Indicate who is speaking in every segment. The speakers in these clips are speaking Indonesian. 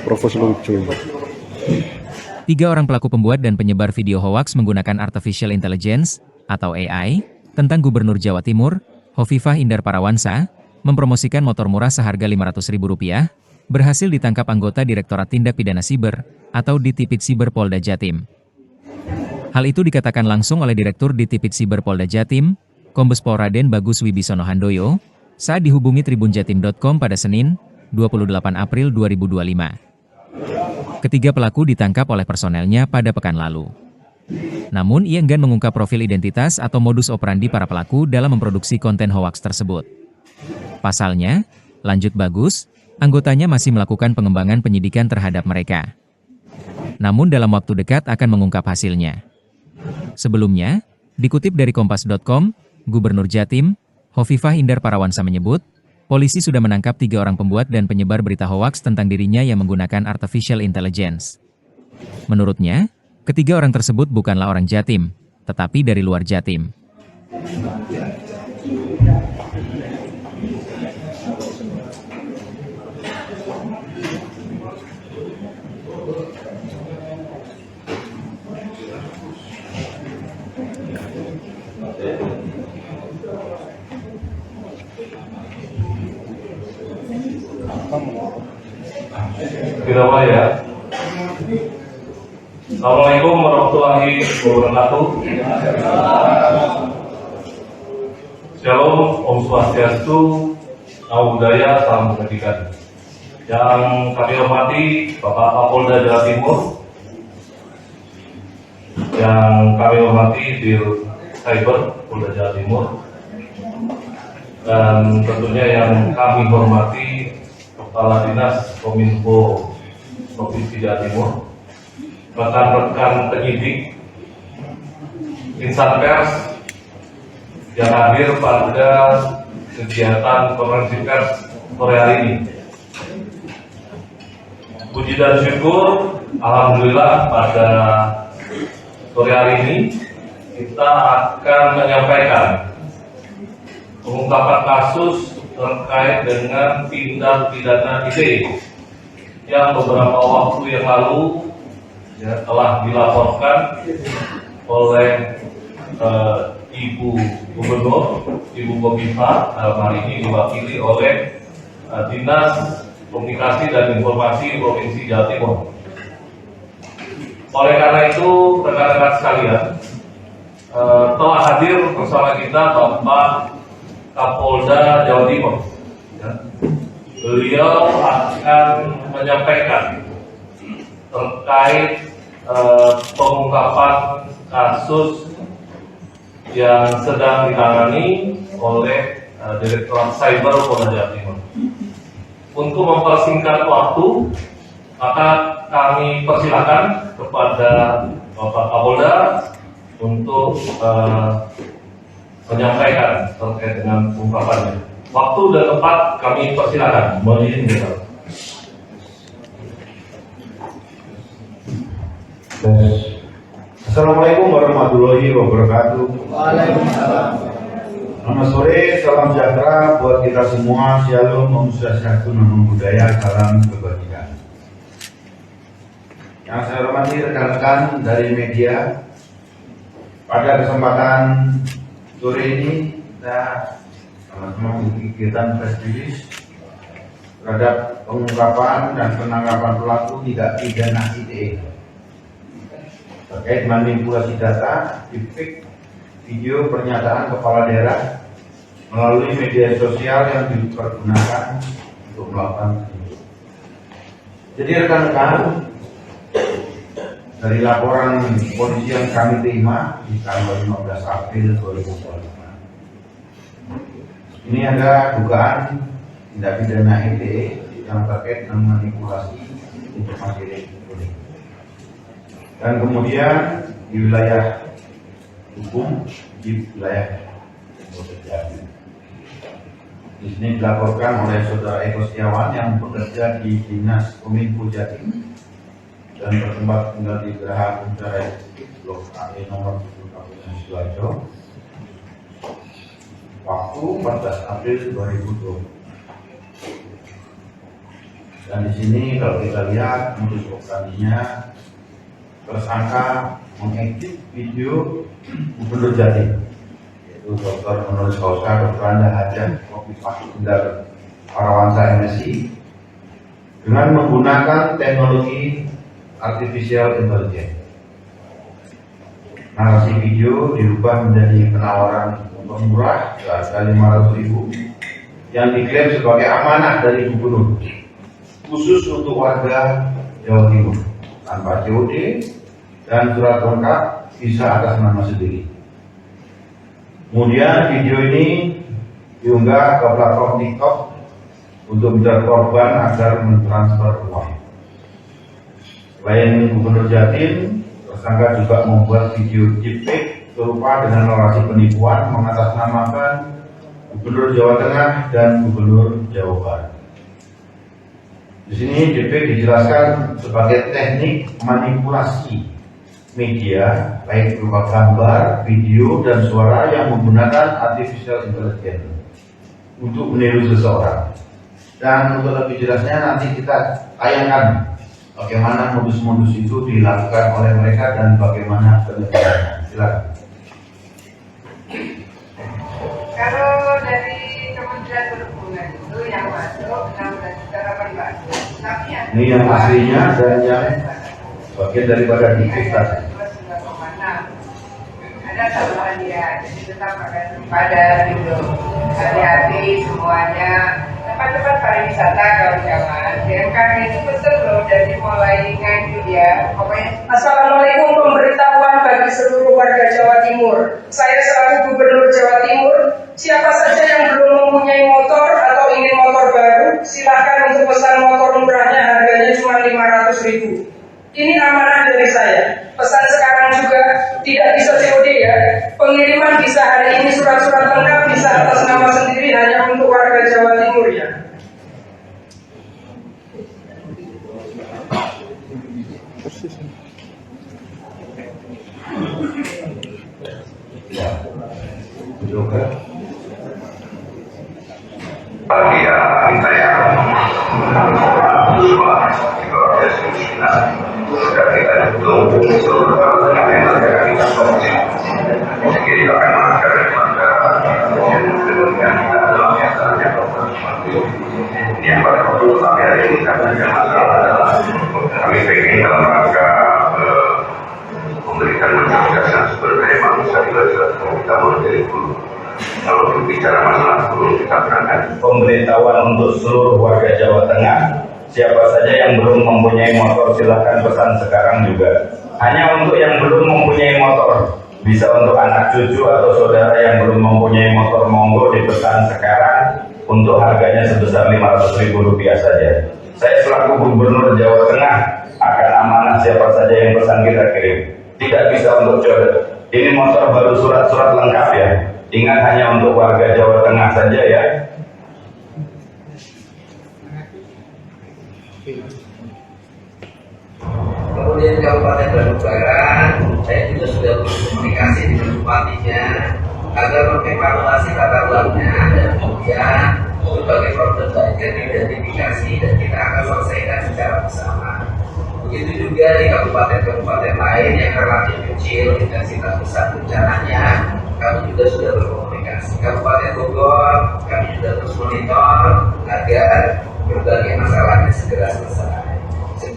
Speaker 1: Professional Joy.
Speaker 2: 3 orang pelaku pembuat dan penyebar video hoaks menggunakan Artificial Intelligence, atau AI, tentang Gubernur Jawa Timur, Hovifah Indar Parawansa, mempromosikan motor murah seharga Rp500.000, berhasil ditangkap anggota Direktorat Tindak Pidana Siber, atau Ditipid Siber Polda Jatim. Hal itu dikatakan langsung oleh Direktur Ditipid Siber Polda Jatim, Kombes Pol Raden Bagus Wibisono Handoyo, saat dihubungi tribunjatim.com pada Senin, 28 April 2025. Ketiga pelaku ditangkap oleh personelnya pada pekan lalu. Namun ia enggan mengungkap profil identitas atau modus operandi para pelaku dalam memproduksi konten hoaks tersebut. Pasalnya, lanjut Bagus, anggotanya masih melakukan pengembangan penyidikan terhadap mereka. Namun dalam waktu dekat akan mengungkap hasilnya. Sebelumnya, dikutip dari Kompas.com, Gubernur Jatim, Hovifah Indar Parawansa menyebut, polisi sudah menangkap 3 orang pembuat dan penyebar berita hoaks tentang dirinya yang menggunakan Artificial Intelligence. Menurutnya, ketiga orang tersebut bukanlah orang Jatim, tetapi dari luar Jatim.
Speaker 3: Kita mulai ya. Assalamualaikum warahmatullahi wabarakatuh. Shalom, Om Swastiastu, Namo Buddhaya, Salam Kebajikan. Yang kami hormati Bapak Kapolda Jawa Timur, yang kami hormati Dir Cyber Polda Jawa Timur, dan tentunya yang kami hormati Kepala Dinas Kominfo Provinsi Jawa Timur, rekan-rekan penyidik, insan pers yang hadir pada kegiatan konferensi pers sore hari ini. Puji dan syukur, alhamdulillah pada sore hari ini kita akan menyampaikan pengungkapan kasus terkait dengan tindak pidana ITE yang beberapa waktu yang lalu telah dilaporkan oleh Ibu Gubernur, Ibu Hovifah, dalam hari ini diwakili oleh Dinas Komunikasi dan Informasi Provinsi Jawa Timur. Oleh karena itu, rekan-rekan sekalian, telah hadir bersama kita Bapak Kapolda Jawa Timur. Beliau akan menyampaikan terkait pengungkapan kasus yang sedang ditangani oleh Direktorat Cyber Polda Jawa Timur. Untuk mempersingkat waktu, maka kami persilakan kepada Bapak Kapolda untuk menyampaikan terkait dengan ungkapannya. Waktu dan tempat kami persilakan. Mohon izin kita.
Speaker 4: Assalamualaikum warahmatullahi wabarakatuh.
Speaker 5: Waalaikumsalam.
Speaker 4: Selamat sore, salam sejahtera buat kita semua. Shalom, Om Swastiastu, Namo Buddhaya, salam kebajikan. Yang saya hormati rekan-rekan dari media, pada kesempatan sore ini kita sama-sama kegiatan press release terhadap pengungkapan dan penangkapan pelaku tindak pidana ITE terkait manipulasi data, deepfake, video pernyataan kepala daerah melalui media sosial yang dipergunakan untuk melakukan. Jadi rekan-rekan, dari laporan polisi yang kami terima di tanggal 15 April 2025, ini ada dugaan tindak pidana ITE yang terkait dengan manipulasi informasi elektronik. Dan kemudian di wilayah hukum, di wilayah Polda Jatim. Di sini dilaporkan oleh Saudara Eko Setiawan yang bekerja di Dinas Kominfo Jatim dan bertempat tinggal di Geraha Kuncari Blok AE nomor 7 Kabupaten Sidoarjo. Waktu 14 April 2020. Dan di sini kalau kita lihat modus operandinya, tersangka mengedit video Gubernur Jatim, yaitu Dr. Honoris Causa Dr. Anda Hajah Khofifah Indar Parawansa MSI, dengan menggunakan teknologi artificial intelligence. Narasi video dirubah menjadi penawaran untuk murah seharga 500.000 yang diklaim sebagai amanah dari gubernur khusus untuk warga Jawa Timur tanpa COD dan surat lengkap bisa atas nama sendiri. Kemudian video ini diunggah ke platform TikTok untuk mencari korban agar mentransfer uang. Selain Gubernur Jatim, tersangka juga membuat video deepfake serupa dengan narasi penipuan mengatasnamakan Gubernur Jawa Tengah dan Gubernur Jawa Barat. Di sini deepfake dijelaskan sebagai teknik manipulasi media baik berupa gambar, video, dan suara yang menggunakan artificial intelligence untuk meniru seseorang. Dan untuk lebih jelasnya nanti kita tayangkan bagaimana modus-modus itu dilakukan oleh mereka dan bagaimana penyebarannya. Silakan.
Speaker 1: Kalau dari Kementerian Perhubungan itu yang masuk 16.800, tapi yang
Speaker 4: Ini yang aslinya dan yang bagian daripada deepfake tadi.
Speaker 1: Ada tambahan ya, jadi tetap akan pada gitu. Hati-hati semuanya. Tempat-tempat pariwisata kawan-kawan, BMKG itu betul loh dari mulai ngaju ya. Pokoknya
Speaker 5: Assalamualaikum, pemberitahuan bagi seluruh warga Jawa Timur. Saya selaku Gubernur Jawa Timur, siapa saja yang belum mempunyai motor atau ingin motor baru, silakan untuk pesan motor murahnya, harganya cuma 500.000. Ini amanah dari saya. Pesan sekarang juga tidak bisa COD ya. Pengiriman bisa hari ini, surat-surat lengkap bisa atas nama sendiri, hanya untuk warga Jawa Timur ya.
Speaker 4: Juga.
Speaker 6: Bahagia saya sudah kita hitung seluruh yang ada kita konsep jadi akan masyarakat dengan kita dalam yang saatnya ini yang pada waktu sampai hari ini kami masalah adalah kami pengen dalam rangka memberikan kecerdasan sumber daya manusia kita menjadi guru. Kalau berbicara masalah guru kita berangkat pemberitahuan untuk seluruh warga Jawa Tengah. Siapa saja yang belum mempunyai motor silahkan pesan sekarang juga. Hanya untuk yang belum mempunyai motor, bisa untuk anak cucu atau saudara yang belum mempunyai motor, monggo dipesan sekarang untuk harganya sebesar Rp500.000 saja. Saya selaku Gubernur Jawa Tengah akan amanah siapa saja yang pesan kita kirim. Tidak bisa untuk jodoh. Ini motor baru surat-surat lengkap ya. Ingat hanya untuk warga Jawa Tengah saja ya.
Speaker 7: Kemudian Kabupaten Bandung Barat, saya juga sudah berkomunikasi dengan bupatinya agar mengevaluasi tata ruangnya dan kemudian berbagai problem banjir diidentifikasi dan kita akan selesaikan secara bersama. Begitu juga di kabupaten-kabupaten lain yang relatif kecil intensitas besar bencananya, kami juga sudah berkomunikasi. Kabupaten Bogor, kami juga terus monitor agar berbagai masalahnya segera selesai.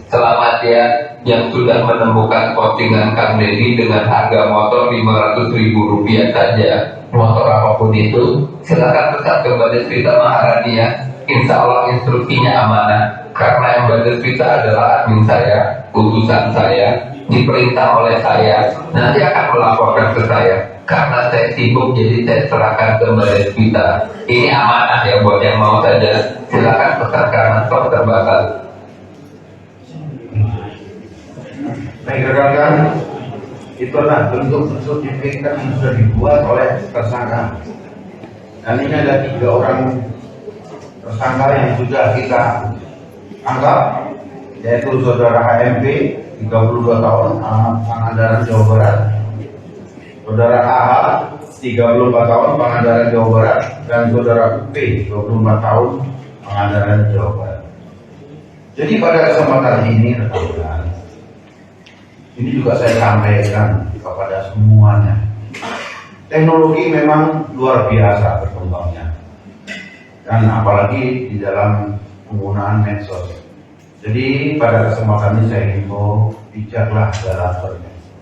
Speaker 8: Selamat ya yang sudah menemukan postingan Kang Deddy dengan harga motor Rp500.000 saja. Motor apapun itu, silakan pesan ke Mbak Desvita Maharani ya. Insya Allah instruksinya amanah. Karena Mbak Desvita adalah admin saya, utusan saya, diperintah oleh saya, nanti akan melaporkan ke saya. Karena saya sibuk, jadi saya serahkan ke Mbak Desvita. Ini amanah ya buat yang mau saja. Silakan pesan karena stok terbatas.
Speaker 4: Baik rekan-rekan, itulah bentuk-bentuk deepfake yang sudah dibuat oleh tersangka. Dan ini ada 3 orang tersangka yang sudah kita tangkap, yaitu saudara HMP 32 tahun, Pangandaran Jawa Barat, saudara AH 34 tahun, Pangandaran Jawa Barat, dan saudara P 24 tahun, Pangandaran Jawa Barat. Jadi pada kesempatan ini rekan-rekan, ini juga saya sampaikan kepada semuanya. Teknologi memang luar biasa berkembangnya, dan apalagi di dalam penggunaan medsos. Jadi pada kesempatan ini saya himbau, bijaklah dalam bermedsos.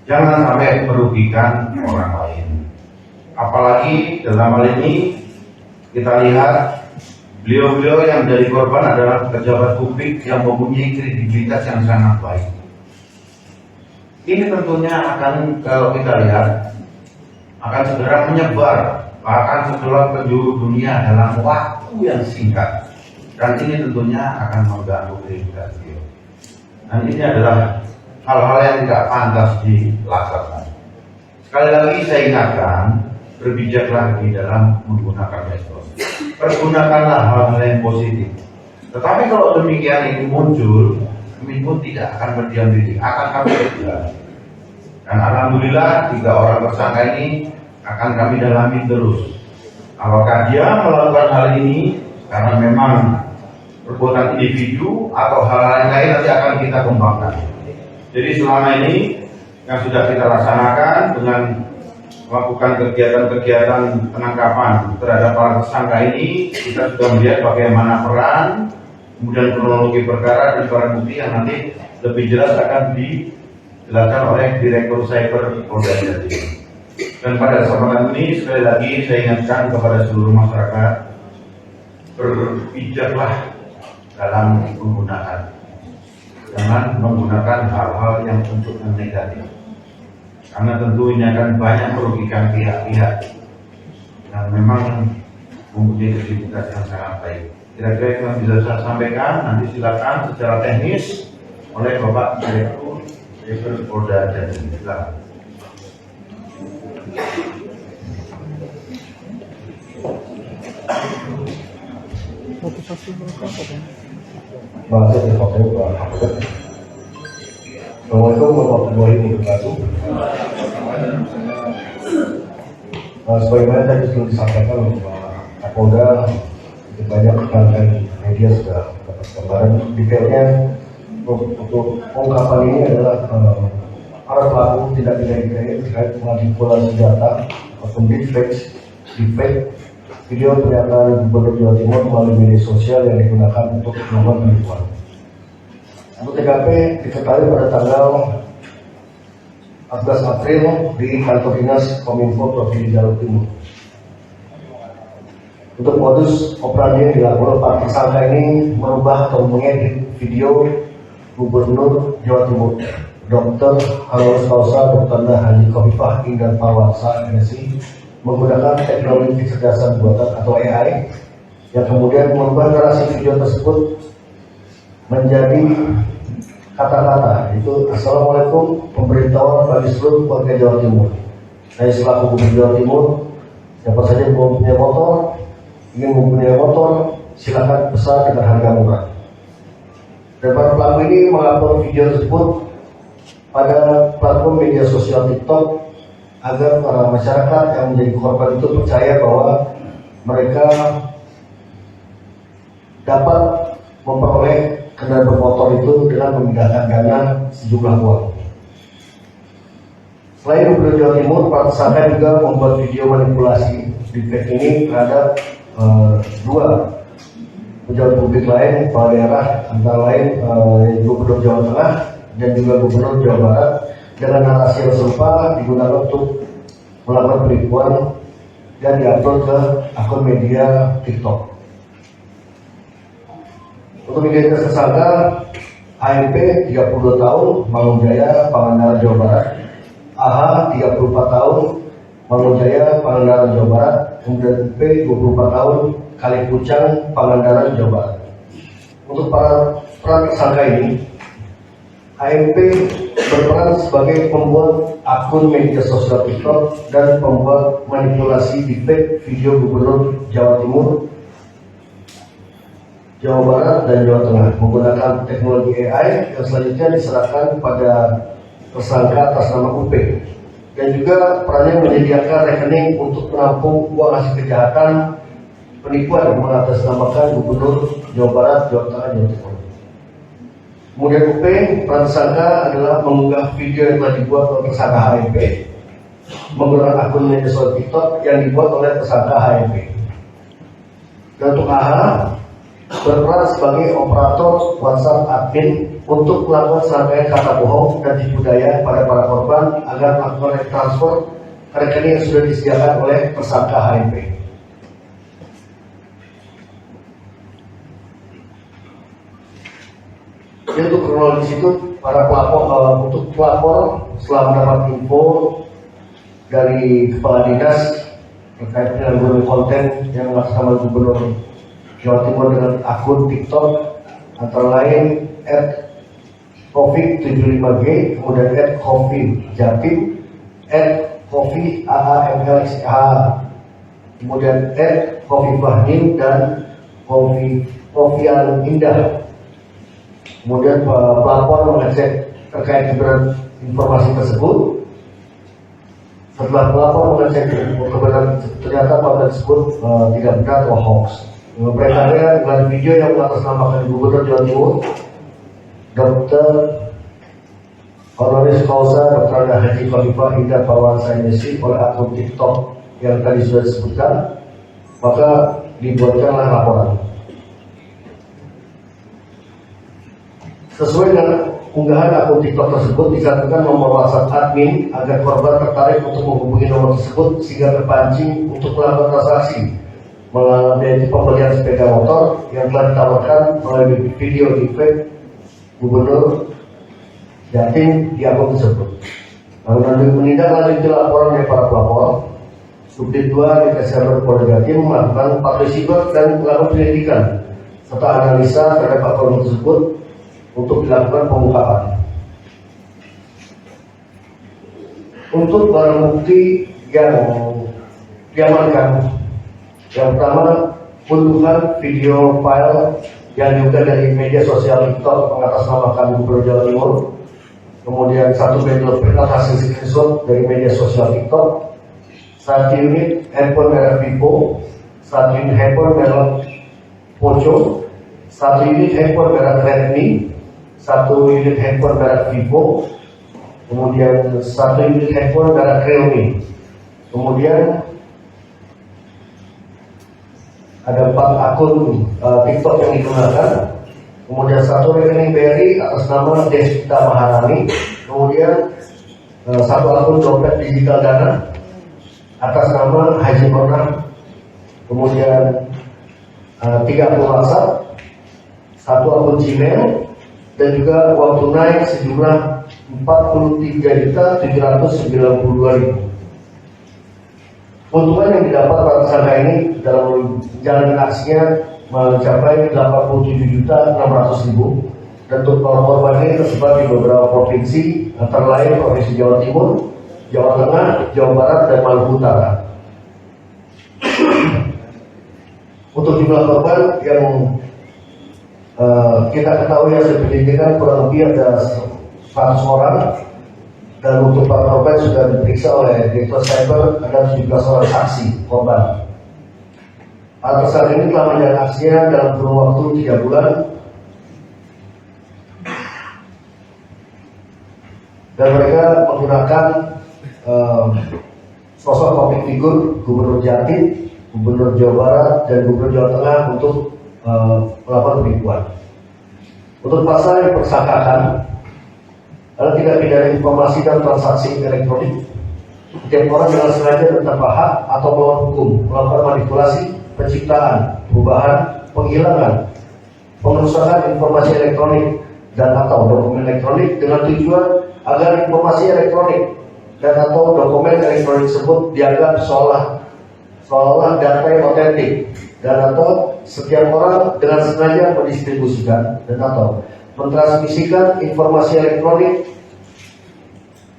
Speaker 4: Jangan sampai merugikan orang lain. Apalagi dalam hal ini kita lihat beliau-beliau yang jadi korban adalah pejabat publik yang mempunyai kredibilitas yang sangat baik. Ini tentunya akan, kalau kita lihat, akan segera menyebar bahkan setelah penjuru dunia dalam waktu yang singkat, dan ini tentunya akan mengganggu kredibilitas beliau. Dan ini adalah hal-hal yang tidak pantas dilaksanakan. Sekali lagi saya ingatkan, berbijaklah di dalam menggunakan medsos. Pergunakanlah hal-hal yang positif. Tetapi kalau demikian ini muncul, kami pun tidak akan berdiam diri, akan kami berjalan. Dan alhamdulillah 3 orang tersangka ini akan kami dalami terus. Apakah dia melakukan hal ini karena memang perbuatan individu atau hal lain nanti akan kita kembangkan. Jadi selama ini yang sudah kita laksanakan dengan melakukan kegiatan-kegiatan penangkapan terhadap para tersangka ini, kita sudah melihat bagaimana peran, kemudian kronologi perkara dan barang bukti yang nanti lebih jelas akan dijelaskan oleh Direktur Cyber Polda Jatim. Dan pada kesempatan ini sekali lagi saya ingatkan kepada seluruh masyarakat, berbijaklah dalam menggunakan, jangan menggunakan hal-hal yang untuk yang negatif, karena tentu ini akan banyak merugikan pihak-pihak yang memang mempunyai kredibilitas yang sangat baik. Kira-kira yang bisa saya sampaikan, nanti silakan secara teknis oleh Bapak Direktur Polda Jatim. Silakan.
Speaker 9: Assalamualaikum warahmatullahi wabarakatuh. Sebagaimana tadi sudah disampaikan oleh Pak Kapolda, banyak rekan-rekan media sudah dapat gambaran detailnya. Untuk pengungkapan ini adalah para pelaku tindak pidana ITE terkait manipulasi data ataupun deepfake video pernyataan Gubernur Jawa Timur melalui media sosial yang digunakan untuk melakukan penipuan. Untuk TKP diketahui pada tanggal 14 April di kantor dinas Kominfo Provinsi Jawa Timur. Untuk modus operandi yang dilakukan para tersangka ini merubah atau mengedit video Gubernur Jawa Timur Dr. Honoris Causa Dr. Haji Khofifah Indar Parawansa MSI menggunakan teknologi kecerdasan buatan atau AI yang kemudian mengubah narasi video tersebut menjadi kata-kata, yaitu Assalamualaikum, pemberitahuan bagi seluruh warga Jawa Timur. Saya selaku Gubernur Jawa Timur, siapa saja yang mempunyai motor, ingin mempunyai motor, silakan pesan dengan harga murah. Dan para pelaku ini mengupload video tersebut pada platform media sosial TikTok agar para masyarakat yang menjadi korban itu percaya bahwa mereka dapat memperoleh kendaraan bermotor itu dengan memindahkan dana sejumlah uang. Selain Gubernur Jawa Timur, para tersangka juga membuat video manipulasi deepfake ini terhadap 2 pejabat publik lain, kepala daerah, antara lain Gubernur Jawa Tengah dan juga Gubernur Jawa Barat, dengan narasi yang serupa digunakan untuk melakukan penipuan dan diupload ke akun media TikTok. Untuk identitas tersangka AMP 32 tahun, Mangunjaya, Pangandaran, Jawa Barat, AH 34 tahun, Mangunjaya, Pangandaran, Jawa Barat, kemudian P 24 tahun, Kalipucang, Pangandaran, Jawa Barat. Untuk para tersangka ini, AMP berperan sebagai pembuat akun media sosial TikTok dan pembuat manipulasi deepfake video Gubernur Jawa Timur, Jawa Barat, dan Jawa Tengah menggunakan teknologi AI yang selanjutnya diserahkan kepada tersangka atas nama UP, dan juga perannya menyediakan rekening untuk menampung uang hasil kejahatan penipuan mengatasnamakan Gubernur Jawa Barat, Jawa Tengah, Jawa Timur. Kemudian UP, peran tersangka adalah mengunggah video yang telah dibuat oleh tersangka HMP menggunakan akun media sosial TikTok yang dibuat oleh tersangka HMP. Dan untuk AH, berperan sebagai operator WhatsApp admin untuk melakukan serangkaian kata bohong dan tipu daya pada para korban agar melakukan transfer ke rekening yang sudah disediakan oleh tersangka HMP. Jadi untuk kronologis itu para pelapor setelah mendapat info dari kepala dinas terkait dengan beberapa konten yang dilaksanakan Gubernur Jawa Timur dengan akun TikTok antara lain @covid75g, kemudian @covidjatim, @covidaamlxh, kemudian @covifahnim dan covianindah. Kemudian pelapor mengecek terkait kebenaran informasi tersebut. Setelah pelapor mengecek kebenaran, ternyata konten tersebut tidak benar atau hoax. Beredarnya dengan video yang mengatasnamakan Gubernur Jawa Timur, Dr. Honoris Causa Dr. Haji Khofifah Indar Parawansa MSc oleh akun TikTok yang tadi sudah disebutkan, maka dibuatkanlah laporan. Sesuai dengan unggahan akun TikTok tersebut, dicantumkan nomor WhatsApp admin agar korban tertarik untuk menghubungi nomor tersebut sehingga terpancing untuk melakukan transaksi melalui pembelian sepeda motor yang telah ditawarkan melalui video deepfake Gubernur Jatim di akun tersebut. Lalu menindaklanjuti laporan dari para pelapor, Subdit 2 Ditreskrimsus Polda Jatim melakukan patroli siber dan melakukan penyelidikan serta analisa terhadap akun tersebut untuk dilakukan pengungkapan. Untuk barang bukti yang diamankan, yang pertama puluhan video file yang juga dari media sosial TikTok mengatasnamakan Gubernur Jawa Timur, kemudian satu bundle print hasil screenshot dari media sosial TikTok, 1 unit handphone merek Vivo, 1 unit handphone merek Poco, 1 unit handphone merek Redmi, 1 unit handphone merek Vivo, kemudian 1 unit handphone merek Realme, kemudian ada 4 akun TikTok yang digunakan, kemudian 1 rekening BRI atas nama Desvita Maharani, kemudian 1 akun dompet digital Dana atas nama Haji Purnam, kemudian 3 akun WhatsApp, 1 akun Gmail, dan juga uang tunai sejumlah 43.792.000. Keuntungan yang didapat para tersangka ini dalam menjalani aksinya mencapai 87.600.000, dan untuk korban ini tersebar di beberapa provinsi antara lain Provinsi Jawa Timur, Jawa Tengah, Jawa Barat, dan Maluku Utara. Untuk jumlah korban yang kita ketahui hasil penyelidikan kurang lebih ada 100 orang, dan untuk para korban sudah diperiksa oleh Direktur Cyber ada 17 orang saksi korban. Para tersangka ini telah menjalani aksinya dalam kurun waktu 3 bulan, dan mereka menggunakan sosok public figure Gubernur Jatim, Gubernur Jawa Barat, dan Gubernur Jawa Tengah untuk melakukan penipuan. Untuk pasal yang dipersangkakan adalah tindak pidana informasi dan transaksi elektronik. Setiap orang dengan sengaja dan tanpa hak atau melawan hukum melakukan manipulasi, penciptaan, perubahan, penghilangan, pengerusakan informasi elektronik dan atau dokumen elektronik dengan tujuan agar informasi elektronik dan atau dokumen elektronik tersebut dianggap seolah-olah data yang otentik, dan atau setiap orang dengan sengaja mendistribusikan dan atau mentransmisikan informasi elektronik,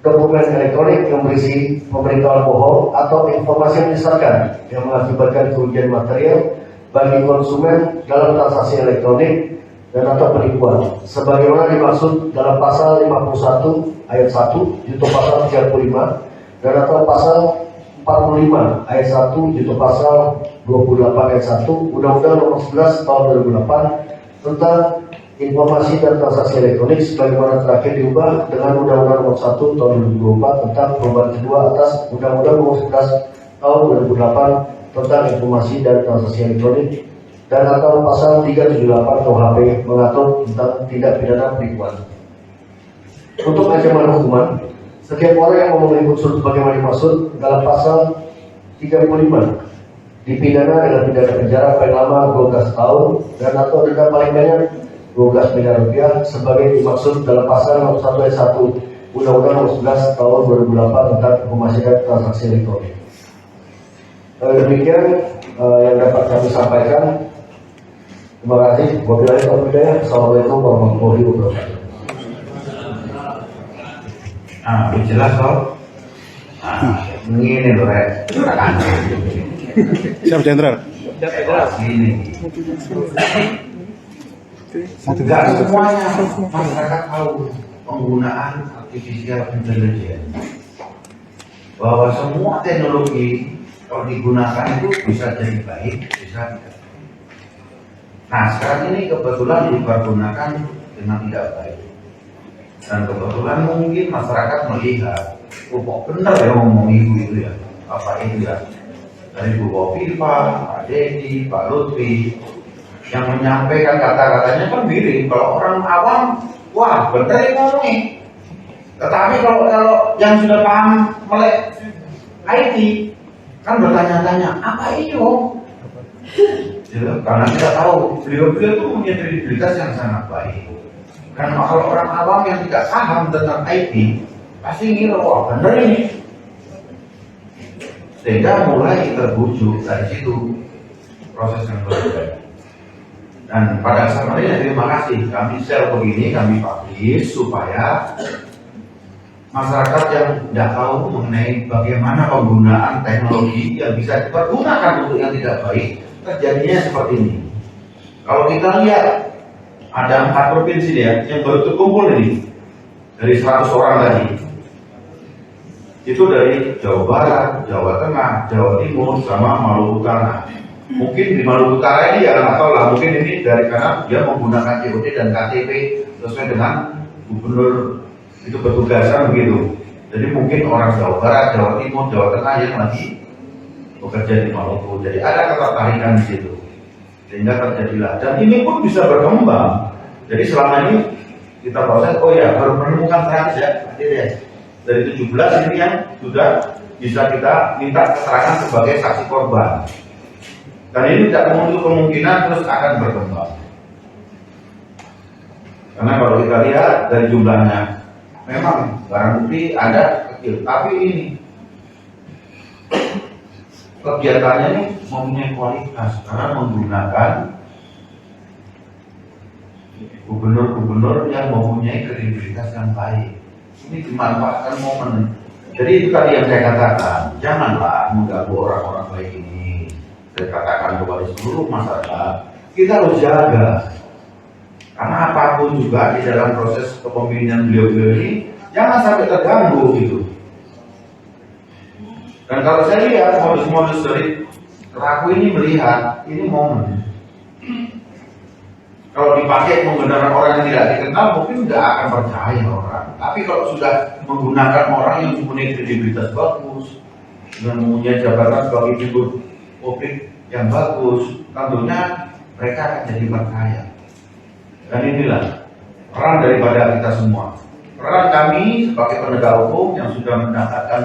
Speaker 9: dokumen elektronik yang berisi pemberitahuan bohong atau informasi yang menyesatkan yang mengakibatkan kerugian material bagi konsumen dalam transaksi elektronik dan atau penipuan, sebagaimana dimaksud dalam pasal 51 ayat 1 junto pasal 35 dan atau pasal 45 ayat 1 junto pasal 28 ayat 1 Undang-Undang Nomor 11 Tahun 2008 tentang informasi dan transaksi elektronik sebagaimana terakhir diubah dengan Undang-Undang Nomor 1 Tahun 2024 tentang perubahan kedua atas Undang-Undang Nomor 11 Tahun 2008 tentang informasi dan transaksi elektronik dan atau pasal 378 KUHP mengatur tentang tindak pidana penipuan. Untuk ancaman hukuman, setiap orang yang memenuhi unsur sebagaimana dimaksud dalam pasal 35 dipidana dengan pidana penjara paling lama 12 tahun dan atau denda paling banyak 12 miliar rupiah sebagai dimaksud dalam pasal nomor 1 ayat 1 Undang-Undang Nomor 11 Tahun 2008 tentang informasi dan transaksi elektronik. Demikian yang dapat kami sampaikan. Terima kasih. Wabillahi taufiq hidayah. Assalamualaikum warahmatullahi wabarakatuh.
Speaker 4: Jelas kok. Ini loh,
Speaker 10: Siap Jenderal.
Speaker 4: Ini. Tidak semuanya masyarakat tahu penggunaan artificial intelligence. Bahwa semua teknologi kalau digunakan itu bisa jadi baik, bisa tidak. Nah sekarang ini kebetulan dipergunakan dengan tidak baik. Dan kebetulan mungkin masyarakat melihat, oh kok benar ya ngomong itu ya, apa itu ya. Dari Bu Kofifa, Pak Dedi, Pak Lutfi yang menyampaikan kata-katanya kan miring. Kalau orang awam, wah benar ya ngomongnya. Tetapi kalau yang sudah paham melek IT kan bertanya-tanya apa itu? Ya, karena kita tahu beliau-beliau itu punya kredibilitas yang sangat baik. Karena kalau orang awam yang tidak paham tentang IT pasti ngira wah benar ini. Sehingga mulai terbujuk dari situ proses yang berbeda. Dan pada kesempatan ini terima kasih kami share begini, kami publish supaya masyarakat yang tidak tahu mengenai bagaimana penggunaan teknologi yang bisa dipergunakan untuk yang tidak baik terjadinya seperti ini. Kalau kita lihat ada 4 provinsi ya yang baru terkumpul ini dari 100 orang tadi. Itu dari Jawa Barat, Jawa Tengah, Jawa Timur, sama Maluku Utara. Mungkin di Maluku Utara ini ya nggak tahu lah, mungkin ini dari karena dia menggunakan COD dan KTP sesuai dengan gubernur itu bertugasan begitu. Jadi mungkin orang Jawa Barat, Jawa Timur, Jawa Tengah yang lagi bekerja di Maluku. Jadi ada ketertarikan di situ, sehingga terjadilah. Dan ini pun bisa berkembang. Jadi selama ini kita proses, oh ya baru menemukan 100 ya, akhirnya. Dari 17 ini yang sudah bisa kita minta keterangan sebagai saksi korban. Dan ini tidak menutup kemungkinan terus akan berkembang. Karena kalau kita lihat dari jumlahnya, memang barang bukti ada kecil, tapi ini kegiatannya ini mempunyai kualitas karena menggunakan gubernur-gubernur yang mempunyai kredibilitas yang baik. Ini dimanfaatkan momen. Jadi itu tadi yang saya katakan, janganlah mengganggu orang-orang baik ini. Saya katakan kepada seluruh masyarakat, kita harus jaga. Karena apapun juga di dalam proses kepemimpinan beliau-beliau ini, jangan sampai terganggu gitu. Dan kalau saya lihat modus-modus dari pelaku ini melihat, ini momen. Kalau dipakai menggunakan orang yang tidak dikenal, mungkin tidak akan percaya orang. Tapi kalau sudah menggunakan orang yang mempunyai kredibilitas bagus, dengan mempunyai jabatan sebagai figur publik yang bagus, tentunya mereka akan jadi percaya. Dan inilah peran daripada kita semua. Peran kami sebagai penegak hukum yang sudah mendapatkan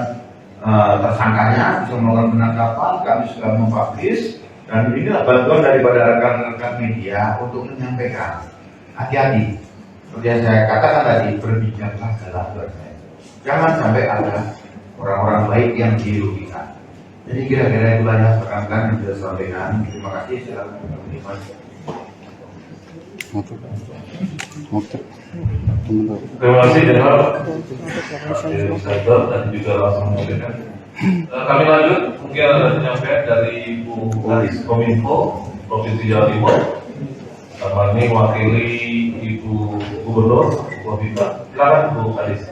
Speaker 4: tersangkanya, bisa melakukan penangkapan, kami sudah mempublish. Dan inilah bantuan daripada rekan-rekan media untuk menyampaikan hati-hati. Seperti yang saya katakan tadi, berbijaklah dalam bersaing. Jangan sampai ada orang-orang baik yang dirugikan. Jadi kira-kira itulah yang rekan-rekan yang sudah sampaikan. Terima kasih. Silakan.
Speaker 3: Terima kasih Jenderal. Dan juga langsung menyampaikan. Kami lanjut, mungkin ada penyampaian dari Bu Kadis Kominfo Provinsi Jawa Timur. Sama ini wakili Ibu Gubernur Kofifa. Silakan Bu Kadis.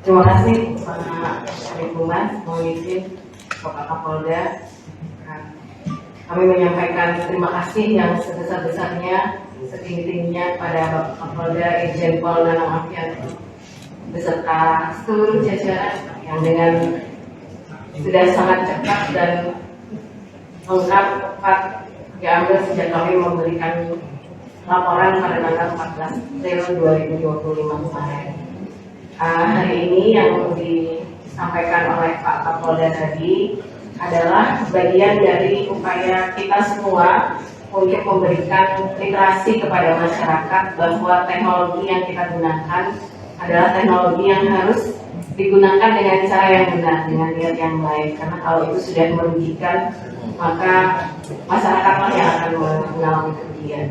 Speaker 10: Terima kasih Pak Kadif Humas, mohon izin Bapak Kapolda. Kami menyampaikan terima kasih yang sebesar-besarnya, setinggi-tingginya pada Bapak Kapolda Irjen Pol Nanang Afianto beserta seluruh jajaran yang dengan sudah sangat cepat dan lengkap tepat diambil sejak kami memberikan laporan pada tanggal 14 April 2025 kemarin. Hari ini yang disampaikan oleh Pak Kapolda tadi adalah bagian dari upaya kita semua untuk memberikan literasi kepada masyarakat bahwa teknologi yang kita gunakan adalah teknologi yang harus digunakan dengan cara yang benar, dengan niat yang baik. Karena kalau itu sudah merugikan, maka masyarakatlah yang akan mengalami kerugian.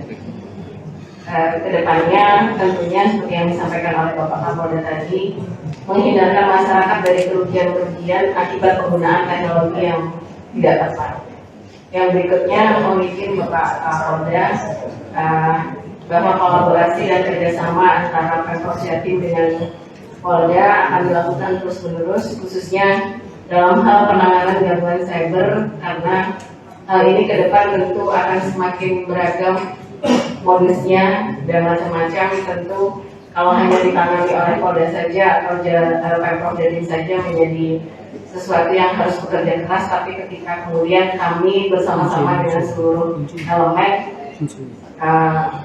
Speaker 10: Kedepannya tentunya seperti yang disampaikan oleh Bapak Kapolda tadi, menghindarkan masyarakat dari kerugian-kerugian akibat penggunaan teknologi yang tidak tepat. Yang berikutnya mungkin Bapak Kapolda bahwa kolaborasi dan kerjasama antara Pemprov Jatim dengan Polda akan dilakukan terus-menerus, khususnya dalam hal penanganan gangguan cyber, karena hal ini ke depan tentu akan semakin beragam modusnya dan macam-macam. Tentu kalau hanya ditangani oleh Polda saja atau Pemprov Jatim saja menjadi sesuatu yang harus bekerja keras, tapi ketika kemudian kami bersama-sama dengan seluruh elemen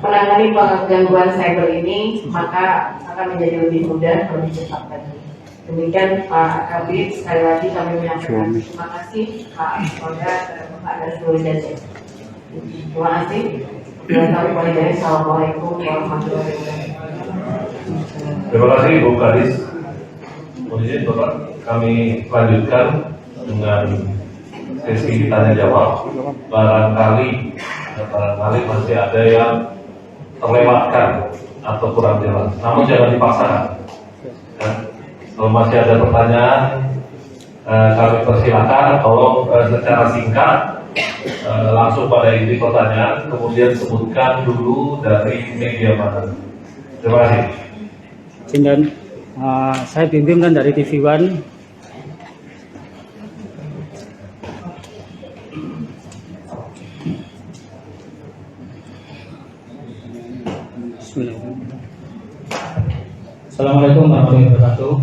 Speaker 10: menangani gangguan cyber ini, maka akan menjadi lebih mudah, lebih cepat lagi. Demikian Pak Kabid, sekali lagi kami menyampaikan terima kasih Pak Polda, Bapak dan seluruh jajaran. Terima kasih. Dan kami mengakhiri. Assalamualaikum warahmatullahi wabarakatuh.
Speaker 3: Terima kasih Bu Kadis. Kemudian Bapak, kami lanjutkan dengan sesi tanya jawab. Barangkali masih ada yang terlewatkan atau kurang jelas, namun jangan dipaksakan. Kalau masih ada pertanyaan, kami persilakan. Tolong secara singkat, langsung pada inti pertanyaan, kemudian sebutkan dulu dari media mana. Terima kasih.
Speaker 11: Dan saya Bimbing kan dari TV One. Assalamualaikum warahmatullahi wabarakatuh.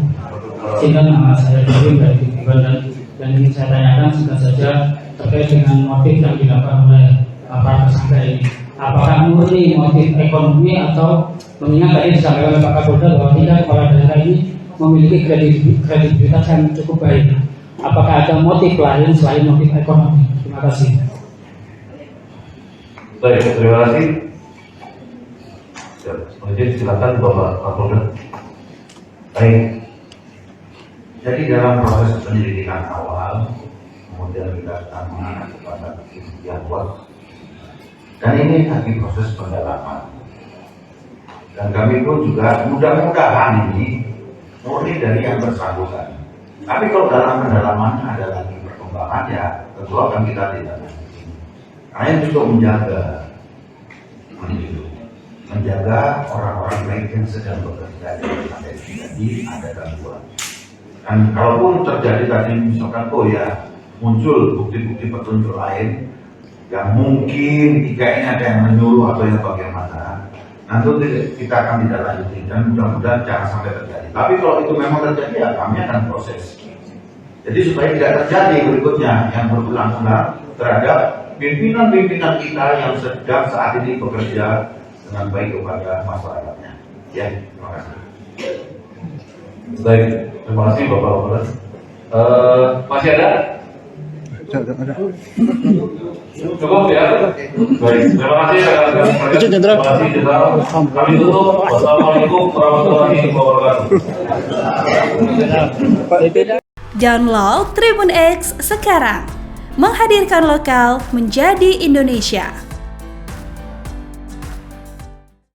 Speaker 11: Nama saya Bimbing dari TV One dan ingin saya tanyakan singkat saja terkait dengan motif yang dilakukan oleh para tersangka ini. Apakah murni motif ekonomi atau mengingat tadi disampaikan oleh Pak Kapolda bahwa tidak, kepala daerah ini memiliki kredibilitas yang cukup baik. Apakah ada motif lain selain motif ekonomi? Terima kasih.
Speaker 3: Baik, terima kasih. Kemudian silakan Bapak Kapolda.
Speaker 4: Baik. Jadi dalam proses penyelidikan awal, kemudian kita akan mengarah kepada pembuktian kuat. Dan ini lagi proses pendalaman. Dan kami pun juga mudah-mudahan ini murni dari yang bersangkutan. Tapi kalau dalam pendalamannya ada lagi perkembangan, ya tentu akan kita tidak lanjuti. Karena itu juga menjaga orang-orang baik yang sedang bekerja sampai terjadi ada gangguan. Dan kalaupun terjadi tadi misalkan muncul bukti-bukti petunjuk lain yang mungkin jika ini ada yang menyuruh atau yang bagaimana, nanti kita akan tidak lanjuti dan mudah-mudahan jangan sampai terjadi. Tapi kalau itu memang terjadi, ya kami akan proses. Jadi supaya tidak terjadi berikutnya yang berulang-ulang terhadap pimpinan-pimpinan kita yang sedang saat ini bekerja dengan baik kepada masyarakatnya. Ya, terima kasih.
Speaker 3: Baik, terima kasih Bapak Kapolda. Masih ada? Cukup ya. Baik, terima kasih. Terima kasih Jenderal. Kami tutup. Wassalamualaikum warahmatullahi wabarakatuh.
Speaker 12: Download Tribun X sekarang, menghadirkan lokal menjadi Indonesia.